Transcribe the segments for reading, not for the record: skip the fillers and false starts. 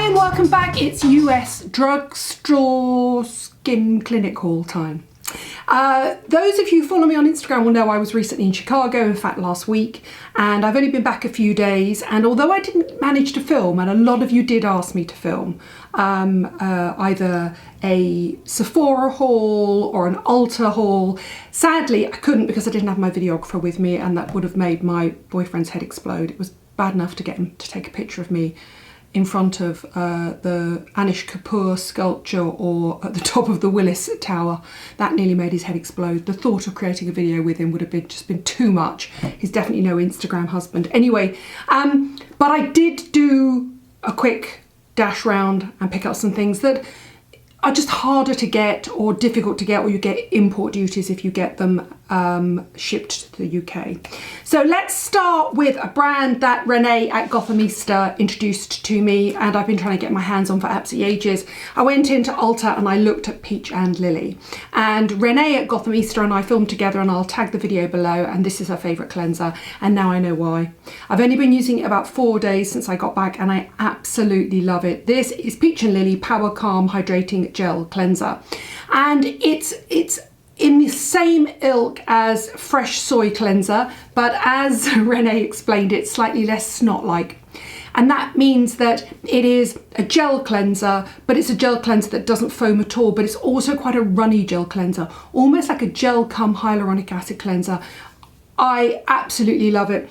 Hi and welcome back. It's US Drugstore Skin Clinic haul time. Those of you who follow me on Instagram will know I was recently in Chicago, in fact last week, and I've only been back a few days, and although I didn't manage to film, and a lot of you did ask me to film, either a Sephora haul or an Ulta haul, sadly I couldn't because I didn't have my videographer with me, and that would have made my boyfriend's head explode. It was bad enough to get him to take a picture of me in front of the Anish Kapoor sculpture or at the top of the Willis Tower. That nearly made his head explode. The thought of creating a video with him would have just been too much. He's definitely no Instagram husband. Anyway, but I did do a quick dash round and pick up some things that are just harder to get or difficult to get, or you get import duties if you get them shipped to the UK. So let's start with a brand that Renee at Gothamista introduced to me, and I've been trying to get my hands on for absolutely ages. I went into Ulta and I looked at Peach and Lily, and Renee at Gothamista and I filmed together, and I'll tag the video below, and this is her favourite cleanser, and now I know why. I've only been using it about 4 days since I got back, and I absolutely love it. This is Peach and Lily Power Calm Hydrating Gel Cleanser, and it's in the same ilk as Fresh Soy Cleanser, but as Renee explained, it's slightly less snot-like. And that means that it is a gel cleanser, but it's a gel cleanser that doesn't foam at all, but it's also quite a runny gel cleanser, almost like a gel cum hyaluronic acid cleanser. I absolutely love it.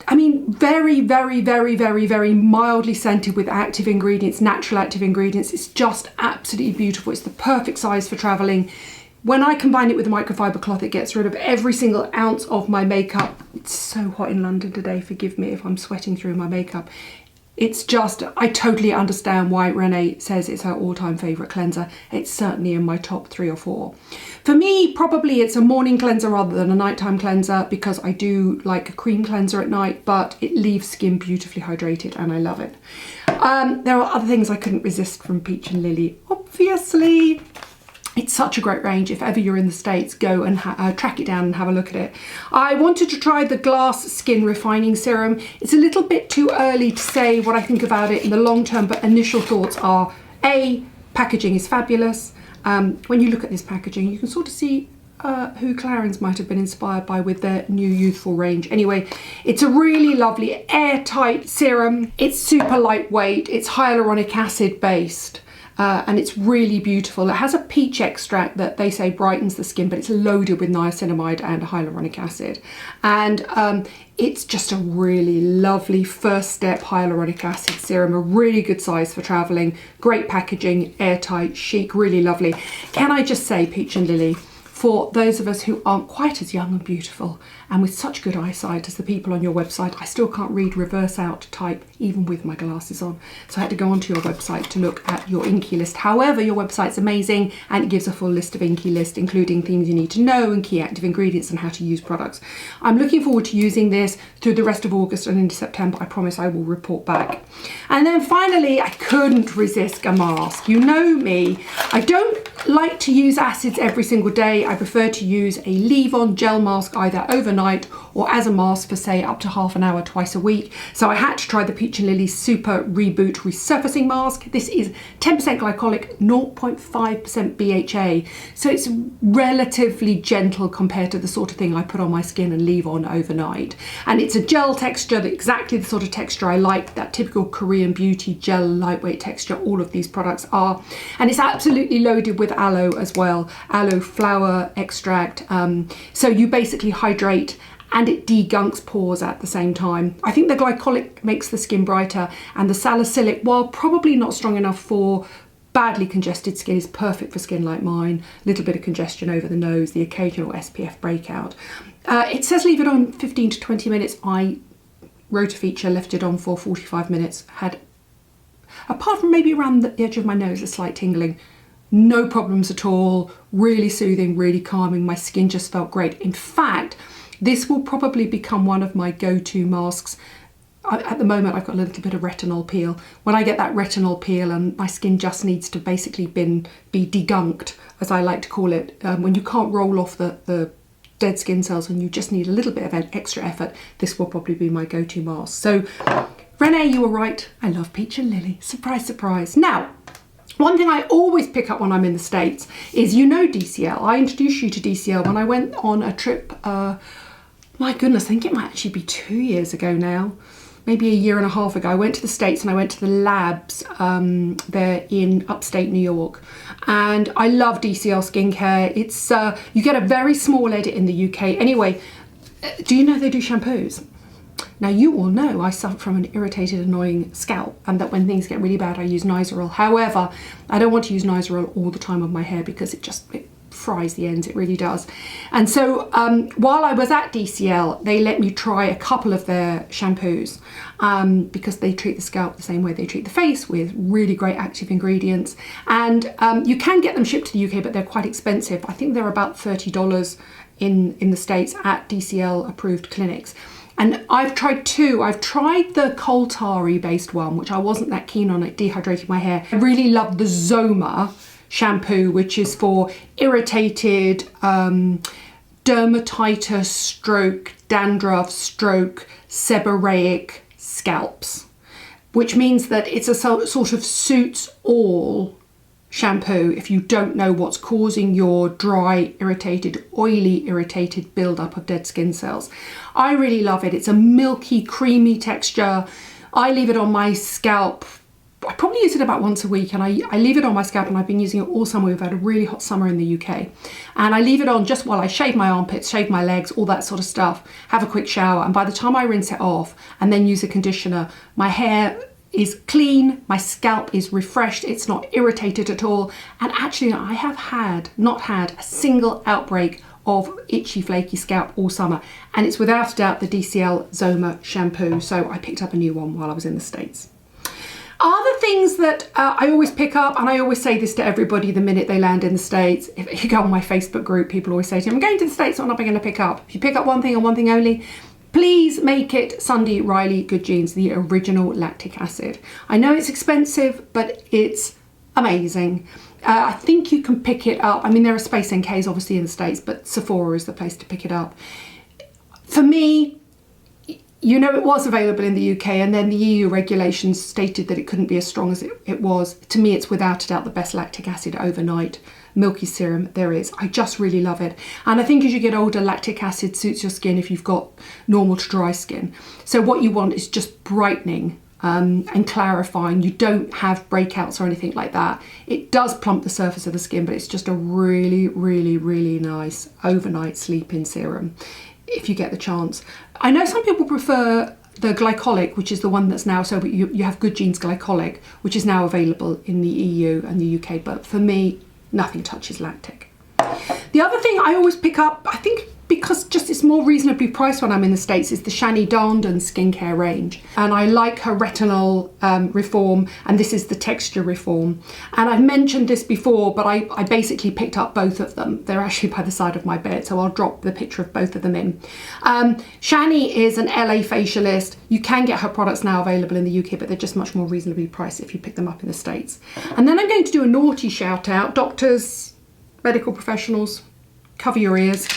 I mean, very, very, very, very, very mildly scented with active ingredients, natural active ingredients. It's just absolutely beautiful. It's the perfect size for traveling. When I combine it with a microfiber cloth, it gets rid of every single ounce of my makeup. It's so hot in London today, forgive me if I'm sweating through my makeup. It's just, I totally understand why Renee says it's her all-time favourite cleanser. It's certainly in my top 3 or 4. For me, probably it's a morning cleanser rather than a nighttime cleanser, because I do like a cream cleanser at night, but it leaves skin beautifully hydrated and I love it. There are other things I couldn't resist from Peach and Lily, obviously. It's such a great range. If ever you're in the States, go and track it down and have a look at it. I wanted to try the Glass Skin Refining Serum. It's a little bit too early to say what I think about it in the long term, but initial thoughts are, A, packaging is fabulous. When you look at this packaging, you can sort of see who Clarins might have been inspired by with their new youthful range. Anyway, it's a really lovely airtight serum. It's super lightweight. It's hyaluronic acid based. And it's really beautiful. It has a peach extract that they say brightens the skin, but it's loaded with niacinamide and hyaluronic acid. And it's just a really lovely first step hyaluronic acid serum, a really good size for traveling, great packaging, airtight, chic, really lovely. Can I just say, Peach and Lily, for those of us who aren't quite as young and beautiful and with such good eyesight as the people on your website, I still can't read reverse out type even with my glasses on. So I had to go onto your website to look at your Inky list. However, your website's amazing and it gives a full list of Inky list, including things you need to know and key active ingredients and how to use products. I'm looking forward to using this through the rest of August and into September. I promise I will report back. And then finally, I couldn't resist a mask. You know me, I don't like to use acids every single day. I prefer to use a leave-on gel mask either overnight or as a mask for say up to half an hour twice a week. So I had to try the Peach and Lily Super Reboot Resurfacing Mask. This is 10% glycolic, 0.5% BHA. So it's relatively gentle compared to the sort of thing I put on my skin and leave on overnight. And it's a gel texture, exactly the sort of texture I like, that typical Korean beauty gel lightweight texture all of these products are. And it's absolutely loaded with aloe as well, aloe flower extract. So you basically hydrate and it degunks pores at the same time. I think the glycolic makes the skin brighter, and the salicylic, while probably not strong enough for badly congested skin, is perfect for skin like mine. A little bit of congestion over the nose, the occasional SPF breakout. It says leave it on 15 to 20 minutes. I wrote a feature, left it on for 45 minutes, had, apart from maybe around the edge of my nose, a slight tingling. No problems at all, really soothing, really calming. My skin just felt great. In fact, this will probably become one of my go-to masks. At the moment, I've got a little bit of retinol peel. When I get that retinol peel and my skin just needs to basically be degunked, as I like to call it, when you can't roll off the dead skin cells and you just need a little bit of an extra effort, this will probably be my go-to mask. So Renee, you were right. I love peach and lily. Surprise, surprise. Now, one thing I always pick up when I'm in the States is, you know, DCL. I introduced you to DCL when I went on a trip, my goodness, I think it might actually be 2 years ago now, maybe a year and a half ago. I went to the States and I went to the labs there in upstate New York. And I love DCL skincare. It's, you get a very small edit in the UK. Anyway, do you know they do shampoos? Now, you all know I suffer from an irritated, annoying scalp, and that when things get really bad, I use Nizoral. However, I don't want to use Nizoral all the time on my hair because it fries the ends, it really does. And so while I was at DCL, they let me try a couple of their shampoos because they treat the scalp the same way they treat the face, with really great active ingredients. And you can get them shipped to the UK, but they're quite expensive. I think they're about $30 in the States at DCL approved clinics. And I've tried two. I've tried the Coltari based one, which I wasn't that keen on. It dehydrated my hair. I really love the Zoma shampoo, which is for irritated dermatitis stroke, dandruff stroke, seborrheic scalps, which means that it's a sort of suits all shampoo if you don't know what's causing your dry, irritated, oily, irritated buildup of dead skin cells. I really love it. It's a milky, creamy texture. I leave it on my scalp. I probably use it about once a week, and I leave it on my scalp, and I've been using it all summer. We've had a really hot summer in the UK. And I leave it on just while I shave my armpits, shave my legs, all that sort of stuff, have a quick shower. And by the time I rinse it off and then use a conditioner, my hair is clean, my scalp is refreshed, it's not irritated at all. And actually, I have not had a single outbreak of itchy, flaky scalp all summer. And it's without a doubt the DCL Zoma shampoo. So I picked up a new one while I was in the States. Other things that I always pick up, and I always say this to everybody the minute they land in the States. If you go on my Facebook group, people always say to me, I'm going to the States, what am I going to pick up? If you pick up one thing and one thing only, please make it Sunday Riley Good Genes, the original lactic acid. I know it's expensive, but it's amazing. I think you can pick it up. I mean, there are Space NKs obviously in the States, but Sephora is the place to pick it up. For me, you know, it was available in the UK, and then the EU regulations stated that it couldn't be as strong as it was. To me, it's without a doubt the best lactic acid overnight milky serum there is. I just really love it. And I think as you get older, lactic acid suits your skin if you've got normal to dry skin. So what you want is just brightening and clarifying. You don't have breakouts or anything like that. It does plump the surface of the skin, but it's just a really, really, really nice overnight sleep-in serum if you get the chance. I know some people prefer the glycolic, which is the one that's now, so you have Good Genes glycolic, which is now available in the EU and the UK, but for me, nothing touches lactic. The other thing I always pick up, I think because just it's more reasonably priced when I'm in the States, is the Shani Darndon skincare range. And I like her retinol reform, and this is the texture reform. And I've mentioned this before, but I basically picked up both of them. They're actually by the side of my bed, so I'll drop the picture of both of them in. Shani is an LA facialist. You can get her products now available in the UK, but they're just much more reasonably priced if you pick them up in the States. And then I'm going to do a naughty shout out. Doctors, medical professionals, cover your ears.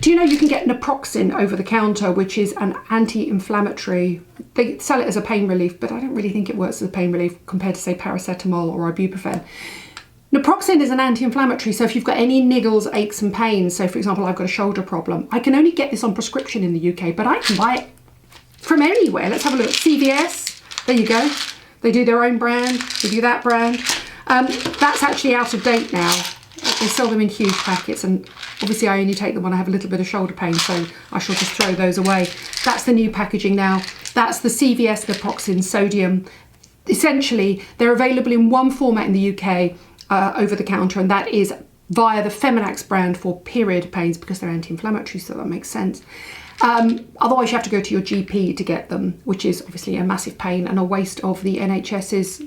Do you know you can get naproxen over the counter, which is an anti-inflammatory? They sell it as a pain relief, but I don't really think it works as a pain relief compared to, say, paracetamol or ibuprofen. Naproxen is an anti-inflammatory, so if you've got any niggles, aches and pains, so for example, I've got a shoulder problem, I can only get this on prescription in the UK, but I can buy it from anywhere. Let's have a look. CVS, there you go. They do their own brand, they do that brand. That's actually out of date now. They sell them in huge packets, and obviously I only take them when I have a little bit of shoulder pain, so I shall just throw those away. That's the new packaging now. That's the CVS naproxen sodium. Essentially, they're available in one format in the UK over the counter, and that is via the Feminax brand for period pains, because they're anti-inflammatory, so that makes sense. Otherwise you have to go to your GP to get them, which is obviously a massive pain and a waste of the NHS's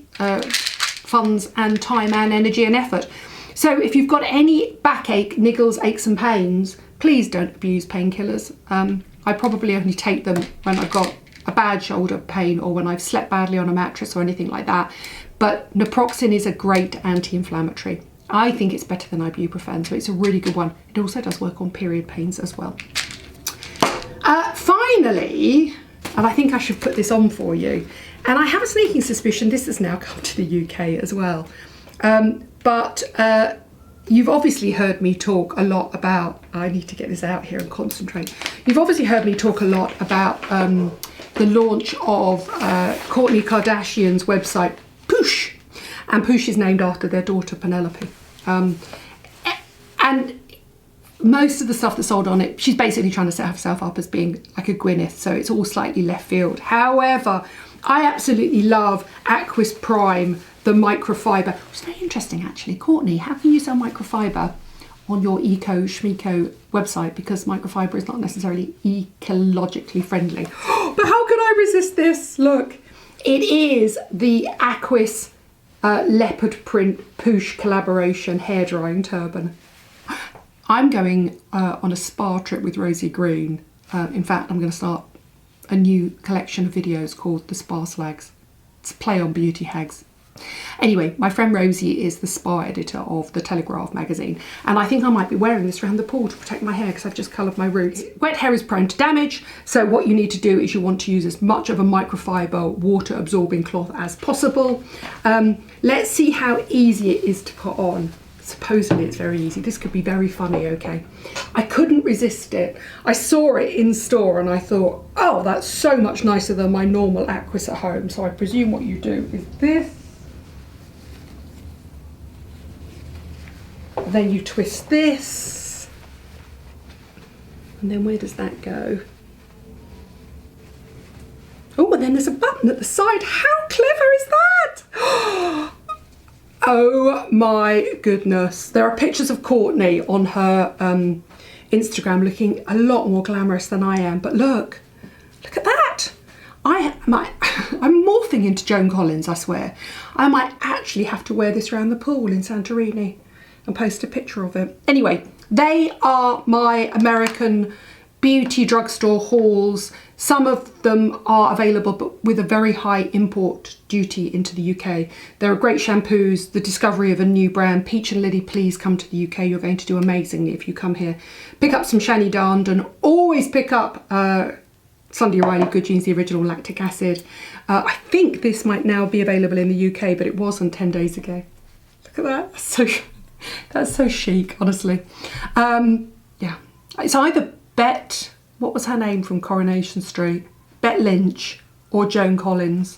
funds and time and energy and effort. So if you've got any backache, niggles, aches and pains, please don't abuse painkillers. I probably only take them when I've got a bad shoulder pain or when I've slept badly on a mattress or anything like that. But naproxen is a great anti-inflammatory. I think it's better than ibuprofen, so it's a really good one. It also does work on period pains as well. Finally, and I think I should put this on for you. And I have a sneaking suspicion this has now come to the UK as well. But you've obviously heard me talk a lot about, I need to get this out here and concentrate. You've obviously heard me talk a lot about the launch of Kourtney Kardashian's website, Poosh. And Poosh is named after their daughter, Penelope. And most of the stuff that's sold on it, she's basically trying to set herself up as being like a Gwyneth, so it's all slightly left field. However, I absolutely love Aquis Prime, the microfiber. It's very interesting actually. Kourtney, how can you sell microfiber on your Eco Schmico website? Because microfiber is not necessarily ecologically friendly. But how can I resist this? Look, it is the Aquis leopard print Poosh collaboration hair drying turban. I'm going on a spa trip with Rosie Green. In fact, I'm going to start a new collection of videos called The Spa Slags. It's a play on beauty hags. Anyway, my friend Rosie is the spa editor of the Telegraph magazine, and I think I might be wearing this around the pool to protect my hair because I've just coloured my roots. Wet hair is prone to damage, so what you need to do is you want to use as much of a microfiber water absorbing cloth as possible. Let's see how easy it is to put on. Supposedly it's very easy. This could be very funny, okay? I couldn't resist it. I saw it in store and I thought, oh, that's so much nicer than my normal Aquis at home. So I presume what you do is this. Then you twist this. And then where does that go? Oh, and then there's a button at the side. How clever is that? Oh my goodness. There are pictures of Kourtney on her Instagram looking a lot more glamorous than I am. But look at that. I'm morphing into Joan Collins, I swear. I might actually have to wear this around the pool in Santorini and post a picture of it. Anyway, they are my American beauty drugstore hauls. Some of them are available but with a very high import duty into the UK. There are great shampoos, the discovery of a new brand. Peach and Lily, please come to the UK. You're going to do amazingly if you come here. Pick up some Shani Darned and always pick up Sunday Riley Good Genes, the original lactic acid. I think this might now be available in the UK, but it wasn't 10 days ago. Look at that. That's so chic, honestly. Yeah, it's either Bet, what was her name from Coronation Street? Bet Lynch or Joan Collins.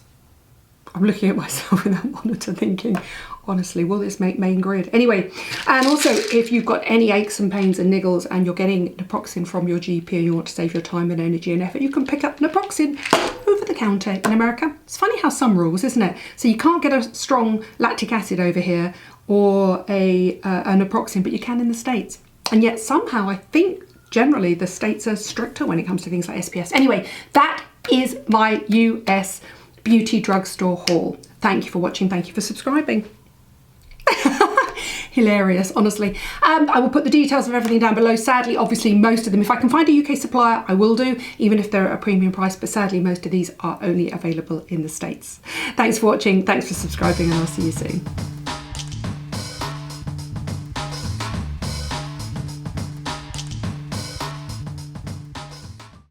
I'm looking at myself in that monitor thinking, honestly, will this make main grid? Anyway, and also if you've got any aches and pains and niggles and you're getting naproxen from your GP and you want to save your time and energy and effort, you can pick up naproxen over the counter in America. It's funny how some rules, isn't it? So you can't get a strong lactic acid over here or a naproxen, but you can in the States. And yet somehow I think generally the States are stricter when it comes to things like SPS. Anyway, that is my US beauty drugstore haul. Thank you for watching. Thank you for subscribing. Hilarious, honestly. I will put the details of everything down below. Sadly, obviously, most of them, if I can find a UK supplier, I will do, even if they're at a premium price. But sadly, most of these are only available in the States. Thanks for watching. Thanks for subscribing, and I'll see you soon.